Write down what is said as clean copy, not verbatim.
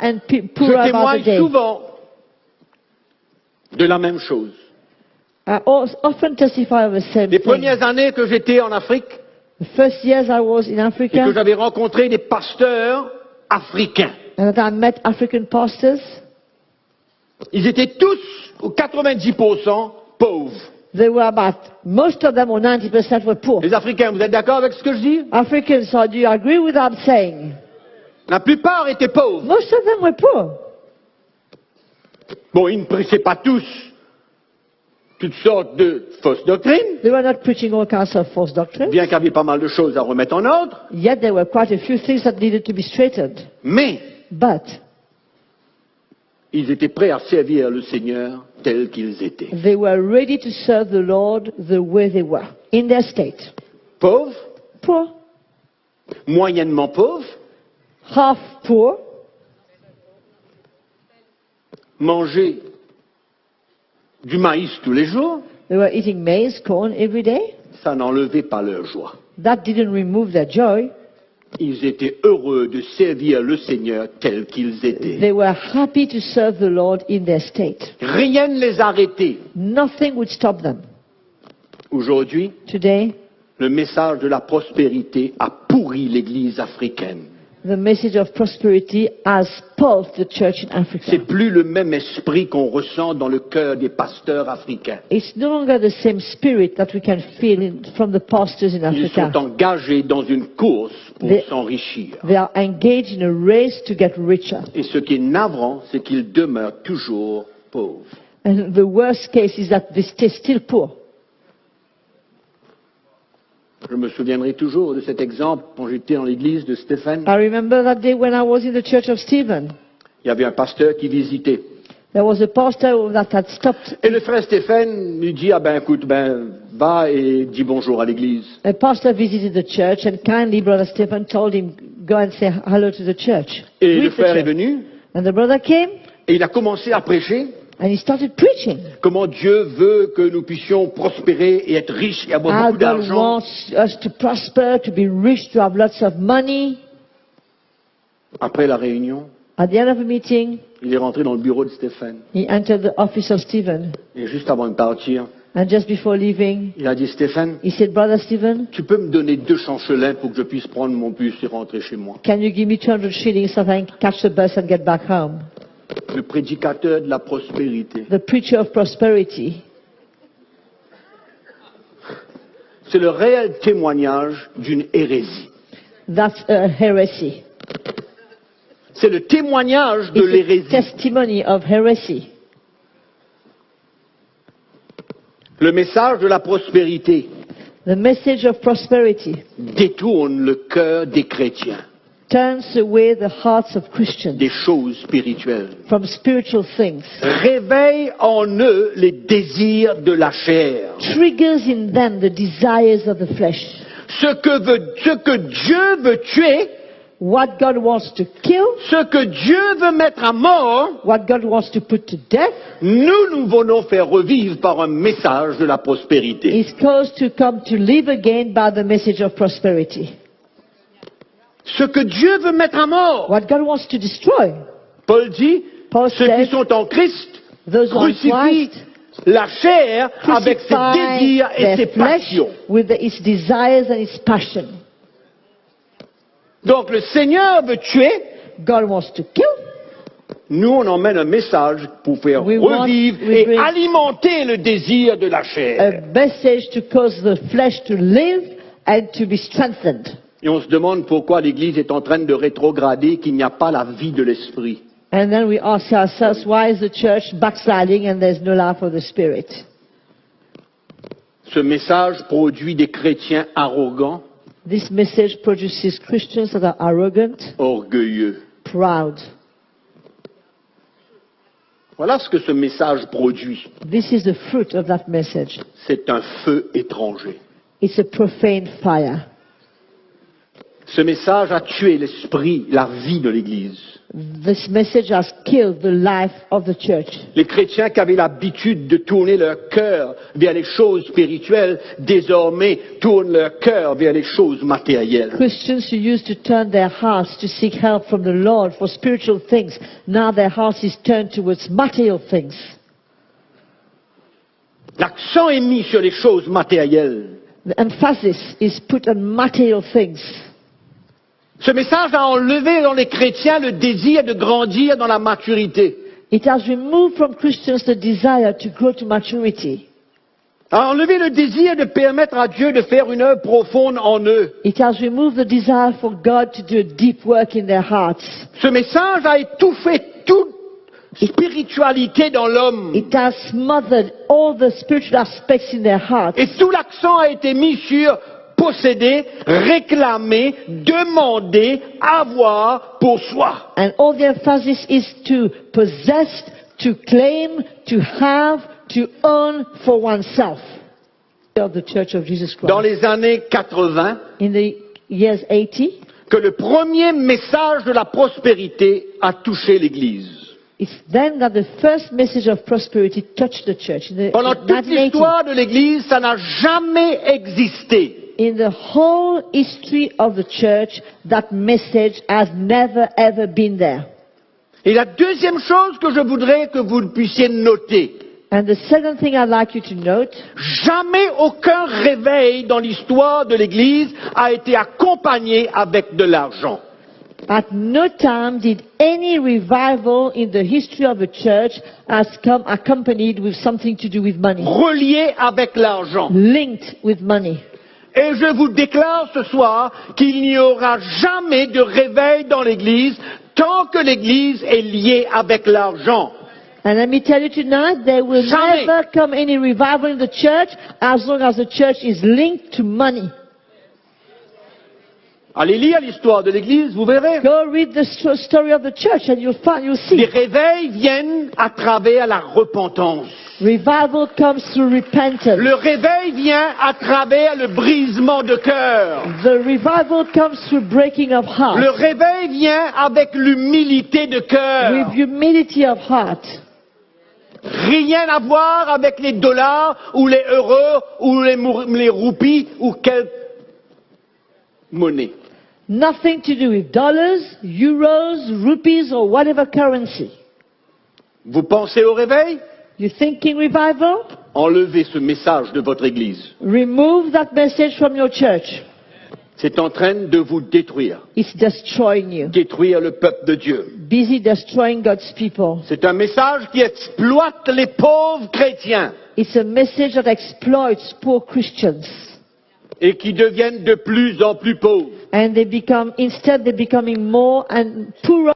and Je poorer about the témoigne day. souvent de la même chose. I often testify of the same Les thing. premières années que j'étais en Afrique The first years I was in et que Africa, j'avais rencontré des pasteurs africains, and that I met African pastors, ils étaient tous, ou 90%, pauvres. they were most of them, or 90%, were poor. Les Africains, vous êtes d'accord avec ce que je dis? Africans, so do you agree with what I'm saying? La plupart étaient pauvres. Most of them were poor. Bon, ils ne prêchaient pas tous toutes sortes de fausses doctrines, They were not preaching all kinds of false doctrines, bien qu'il y avait pas mal de choses à remettre en ordre, yet there were quite a few things that needed to be straightened. mais But ils étaient prêts à servir le Seigneur tel qu'ils étaient. they were ready to serve the Lord the way they were, in their state. Pauvres, Poor, moyennement pauvres, half poor, manger du maïs tous les jours, they were eating maize, corn every day. ça n'enlevait pas leur joie. That didn't remove their joy. Ils étaient heureux de servir le Seigneur tel qu'ils étaient. They were happy to serve the Lord in their state. Rien ne les arrêtait. Nothing would stop them. Aujourd'hui, Today, le message de la prospérité a pourri l'Église africaine. the message of prosperity has spoiled the church in Africa. C'est plus le même esprit qu'on ressent dans le cœur des pasteurs africains. It's no longer the same spirit that we can feel from the pastors in Ils Africa. sont engagés dans une course pour They- s'enrichir. They are engaged in a race to get richer. Et ce qui est navrant, c'est qu'ils demeurent toujours pauvres. And the worst case is that they stay still poor. Je me souviendrai toujours de cet exemple quand j'étais dans l'église de Stéphane. I remember that day when I was in the church of Stephen. Il y avait un pasteur qui visitait. There was a pastor that had stopped. Et le frère Stéphane lui dit, ah ben écoute, va et dis bonjour à l'église. A pastor visited the church, and kindly Brother Stephen told him, go and say hello to the church. Et le Greet the frère est church. venu And the brother came, et il a commencé à prêcher and he started preaching. comment Dieu veut que nous puissions prospérer et être riches et avoir How beaucoup God d'argent. wants us to prosper, to be rich, to have lots of money. Après la réunion, At the end of the meeting, il est rentré dans le bureau de Stéphane. he entered the office of Stephen. Et juste avant de partir, And just before leaving, il a dit, Stéphane, he said, Brother Stephen, tu peux me donner 2 chanchelins pour que je puisse prendre mon bus et rentrer chez moi. can you give me 200 shillings so that I can catch the bus and get back home? Le prédicateur de la prospérité. The preacher of prosperity. C'est le réel témoignage d'une hérésie. That's a heresy. C'est le témoignage de It's a l'hérésie. testimony of heresy. Le message de la prospérité The message of prosperity détourne le cœur des chrétiens turns away the hearts of Christians des choses spirituelles. from spiritual things, Réveille en eux les désirs de la chair. triggers in them the desires of the flesh. Ce que Dieu veut tuer, What God wants to kill, ce que Dieu veut mettre à mort, what God wants to put to death, nous voulons faire revivre par un message de la prospérité. is caused to come to live again by the message of prosperity. Ce que Dieu veut mettre à mort. What God wants to destroy, Paul dit, Paul ceux qui says, sont en Christ those who are in crucifient Christ la chair avec ses crucify désirs et ses their flesh passions. with its desires and its passion. Donc le Seigneur veut tuer, God wants to kill. nous on emmène un message pour faire We revivre we et bring alimenter le désir de la A chair. message to cause the flesh to live and to be strengthened. Et on se demande pourquoi l'Église est en train de rétrograder, qu'il n'y a pas la vie de l'esprit. And then we ask ourselves, why is the church backsliding and there's no life of the Spirit? Ce message produit des chrétiens arrogants, This message produces Christians that are arrogant, orgueilleux. proud. Voilà ce que ce message produit. This is the fruit of that message. C'est un feu étranger. It's a profane fire. Ce message a tué l'esprit, la vie de l'Église. This message has killed the life of the church. Les chrétiens qui avaient l'habitude de tourner leur cœur vers les choses spirituelles, désormais tournent leur cœur vers les choses matérielles. Christians who used to turn their hearts to seek help from the Lord for spiritual things, now their hearts is turned towards material things. L'accent est mis sur les choses matérielles. The emphasis is put on material things. Ce message a enlevé dans les chrétiens le désir de grandir dans la maturité. It has removed from Christians the desire to grow to maturity. A enlevé le désir de permettre à Dieu de faire une œuvre profonde en eux. It has removed the desire for God to do a deep work in their hearts. Ce message a étouffé toute spiritualité dans l'homme. It has smothered all the spiritual aspects in their hearts. Et tout l'accent a été mis sur posséder, réclamer, demander, avoir pour soi. And all the emphasis is to possess, to claim, to have, to own for oneself. Of the Church of Jesus Christ. Dans les années 80, In the years 80, que le premier message de la prospérité a touché l'Église. it's then that the first message of prosperity touched the church. Pendant toute 1980. l'histoire de l'Église, ça n'a jamais existé. In the whole history of the church, that message has never ever been there. Et la deuxième chose que je voudrais que vous puissiez noter, And the second thing I'd like you to note, jamais aucun réveil dans l'histoire de l'Église a été accompagné avec de l'argent. at no time did any revival in the history of the church has come accompanied with something to do with money, Relié avec l'argent. linked with money. Et je vous déclare ce soir qu'il n'y aura jamais de réveil dans l'Église tant que l'Église est liée avec l'argent. And let me tell you tonight, there will Jamais. never come any revival in the church as long as the church is linked to money. Allez lire l'histoire de l'Église, vous verrez. Go read the story of the church and you'll Les see. réveils viennent à travers la repentance. Revival comes through repentance. Le réveil vient à travers le brisement de cœur. The revival comes through breaking of Le heart. réveil vient avec l'humilité de cœur. With humility of heart. Rien à voir avec les dollars ou les euros ou les roupies ou quelle monnaie. Nothing to do with dollars, euros, rupees or whatever currency. Vous pensez au réveil? You thinking revival? Enlevez ce message de votre Église. Remove that message from your church. C'est en train de vous détruire. It's destroying you. Détruire le peuple de Dieu. Busy destroying God's people. C'est un message qui exploite les pauvres chrétiens It's a message that exploits poor Christians. et qui deviennent de plus en plus pauvres. And they're becoming more and poorer